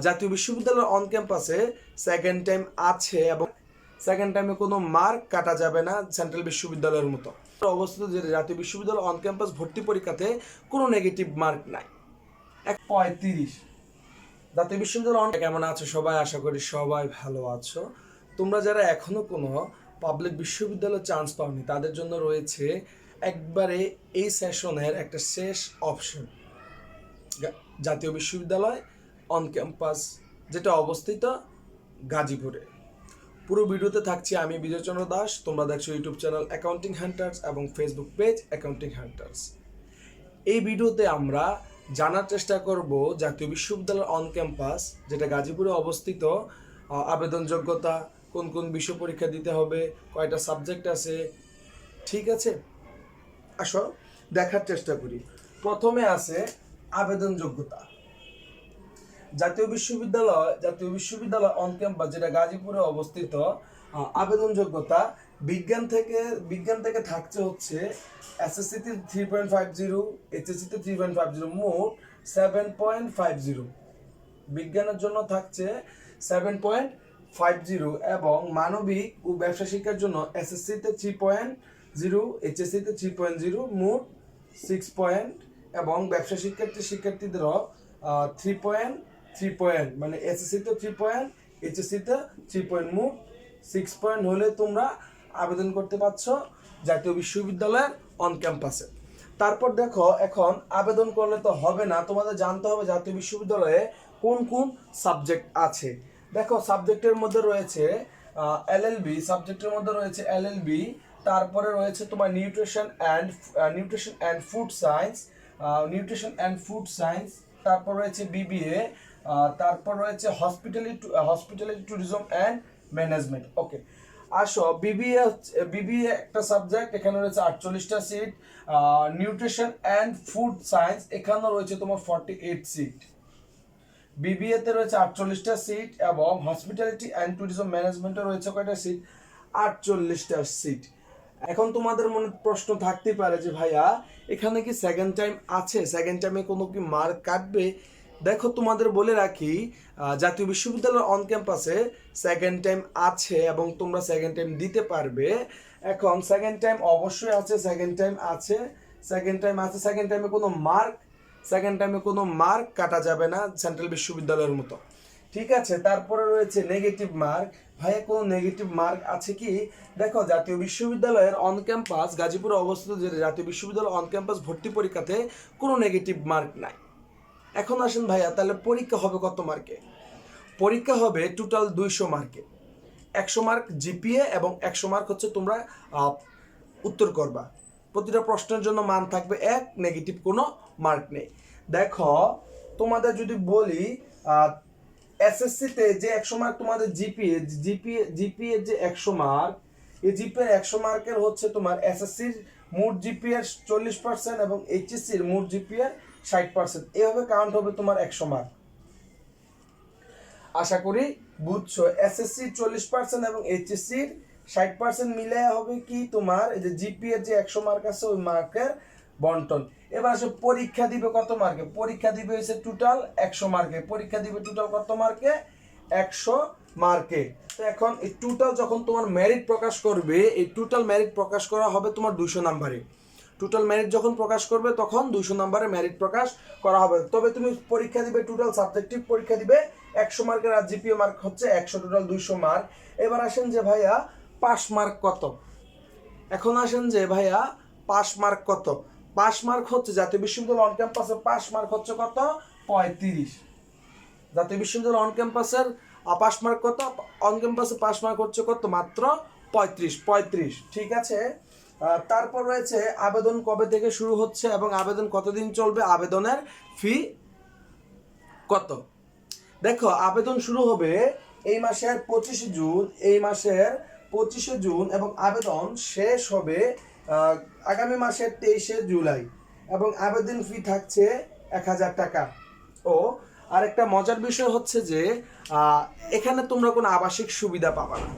জাতীয় বিশ্ববিদ্যালয়ের অন ক্যাম্পাসে সেকেন্ড টাইম আছে এবং সেকেন্ড টাইমে কোনো মার্ক কাটা যাবে না সেন্ট্রাল বিশ্ববিদ্যালয়ের মতো অবস্থিত। যে জাতীয় বিশ্ববিদ্যালয় অন ক্যাম্পাস ভর্তি পরীক্ষাতে কোনো নেগেটিভ মার্ক নাই। 35 জাতীয় বিশ্ববিদ্যালয় কেমন আছো সবাই? আশা করি সবাই ভালো আছো। তোমরা যারা এখনো কোনো পাবলিক বিশ্ববিদ্যালয়ে চান্স পাওনি তাদের জন্য রয়েছে একবারে এই সেশনের একটা শেষ অপশন, জাতীয় বিশ্ববিদ্যালয় অন ক্যাম্পাস, যেটা অবস্থিত গাজীপুরে। পুরো ভিডিওতে থাকছি আমি বিজয়চন্দ্র দাস। তোমরা দেখছো ইউটিউব চ্যানেল অ্যাকাউন্টিং হান্টার্স এবং ফেসবুক পেজ অ্যাকাউন্টিং হান্টার্স। এই ভিডিওতে আমরা জানার চেষ্টা করব জাতীয় বিশ্ববিদ্যালয়ের অন ক্যাম্পাস, যেটা গাজীপুরে অবস্থিত, আবেদন যোগ্যতা, কোন কোন বিষয় পরীক্ষা দিতে হবে, কয়টা সাবজেক্ট আছে, ঠিক আছে? আসো দেখার চেষ্টা করি। প্রথমে আছে আবেদন যোগ্যতা। জাতীয় বিশ্ববিদ্যালয় অন ক্যাম্পাস, যেটা গাজীপুরে অবস্থিত, আবেদন যোগ্যতা বিজ্ঞান থেকে থাকছে হচ্ছে এসএসসিতে 3.50, এইচএসসিতে 3.50, মোট 7.50। বিজ্ঞানের জন্য থাকছে 7.50 এবং মানবিক ও ব্যবসা শিক্ষার জন্য এসএসসিতে 3.0, এইচএসসিতে 3.0, মোট 6 এবং ব্যবসা শিক্ষার্থীদেরও 3 মানে এসএসসিতে 3, এইচএসসিতে 3, মোট 6 হলে তোমরা আবেদন করতে পারছো জাতীয় বিশ্ববিদ্যালয়ের অন ক্যাম্পাসে। তারপর দেখো, এখন আবেদন করলে তো হবে না, তোমাদের জানতে হবে জাতীয় বিশ্ববিদ্যালয়ে কোন কোন সাবজেক্ট আছে। দেখো, সাবজেক্টের মধ্যে রয়েছে এলএলবি, তারপরে রয়েছে তোমার নিউট্রিশন অ্যান্ড ফুড সায়েন্স, তারপর রয়েছে বিবিএ, তারপর রয়েছে hospitality tourism and management. Okay, আসো বিবিএ একটা সাবজেক্ট, এখানে রয়েছে 48টা seat. Nutrition and food science, এখানে রয়েছে তোমার 48 সিট। বিবিএ তে রয়েছে 48টা সিট এবং হসপিটালিটি অ্যান্ড ট্যুরিজম ম্যানেজমেন্টে রয়েছে কয়টা সিট? 48টা সিট। এখন তোমাদের মনে প্রশ্ন থাকতে পারে যে ভাইয়া, এখানে কি সেকেন্ড টাইম আছে? সেকেন্ড টাইমে কোনো কি মার্ক কাটবে? দেখো, তোমাদের বলে রাখি, জাতীয় বিশ্ববিদ্যালয়ের অন ক্যাম্পাসে সেকেন্ড টাইম আছে এবং তোমরা সেকেন্ড টাইম দিতে পারবে। এখন সেকেন্ড টাইম অবশ্যই আছে, সেকেন্ড টাইমে কোনো মার্ক কাটা যাবে না সেন্ট্রাল বিশ্ববিদ্যালয়ের মতো, ঠিক আছে? তারপরে রয়েছে নেগেটিভ মার্ক। ভাইয়া, কোনো নেগেটিভ মার্ক আছে কি? দেখো, জাতীয় বিশ্ববিদ্যালয়ের অন ক্যাম্পাস গাজীপুরে অবস্থিত যে জাতীয় বিশ্ববিদ্যালয় অন ক্যাম্পাস ভর্তি পরীক্ষাতে কোনো নেগেটিভ মার্ক নাই। এখন আসেন ভাইয়া, তাহলে পরীক্ষা হবে কত মার্কে? পরীক্ষা হবে টোটাল 200 মার্কে। 100 মার্ক জিপিএ এবং 100 মার্ক হচ্ছে তোমরা উত্তর করবা। প্রতিটা প্রশ্নের জন্য মান থাকবে 1, নেগেটিভ কোনো মার্ক নেই। দেখো, তোমাদের যদি বলি, এসএসসিতে যে 100 মার্ক তোমাদের জিপিএ যে 100 মার্ক, এই জিপিএর 100 মার্কের হচ্ছে তোমার এসএসসির মোট জিপিএর 40% এবং এইচএসসির মোট জিপিএর 60%। এভাবে কাউন্ট হবে তোমার 100 মার্ক। আশা করি বুঝছো। এসএসসির 40% এবং এইচএসসির 60% মিলে হবে কি তোমার এই যে জিপিএর যে 100 মার্ক আছে ওই মার্কের বন্টন। এবার আসে পরীক্ষা দিবে কত মার্কে? পরীক্ষা দিবে হচ্ছে টোটাল 100 মার্কে। পরীক্ষা দিবে টোটাল কত মার্কে? 100 মার্কে। তো এখন এই টোটাল যখন তোমার মেরিট প্রকাশ করবে, এই টোটাল মেরিট প্রকাশ করা হবে তোমার 200 নাম্বারে। টোটাল মেরিট যখন প্রকাশ করবে তখন 200 নাম্বারে মেরিট প্রকাশ করা হবে। তবে তুমি পরীক্ষা দিবে, টোটাল সাবজেক্টিভ পরীক্ষা দিবে 100 মার্কের, আর জিপিএ মার্ক হচ্ছে 100, টোটাল 200 মার্ক। এবার আসেন যে ভাইয়া, পাস মার্ক কত? এখন আসেন যে ভাইয়া, পাস মার্ক কত? পাস মার্ক হচ্ছে জাতীয় বিশ্ববিদ্যালয় অন ক্যাম্পাসে পাস মার্ক হচ্ছে কত? 35। জাতীয় বিশ্ববিদ্যালয় অন ক্যাম্পাসের পাস মার্ক কত? অন ক্যাম্পাসে পাস মার্ক হচ্ছে কত? মাত্র 35, ঠিক আছে? তারপর রয়েছে আবেদন কবে থেকে শুরু হচ্ছে এবং আবেদন কতদিন চলবে, আবেদনের ফি কত? দেখো, আবেদন শুরু হবে এই মাসের 25শে জুন এবং আবেদন শেষ হবে আগামী মাসের 23শে জুলাই এবং আবেদন ফি থাকছে 1000 টাকা। ও আরেকটা মজার বিষয় হচ্ছে যে এখানে তোমরা কোনো আবাসিক সুবিধা পাবা না।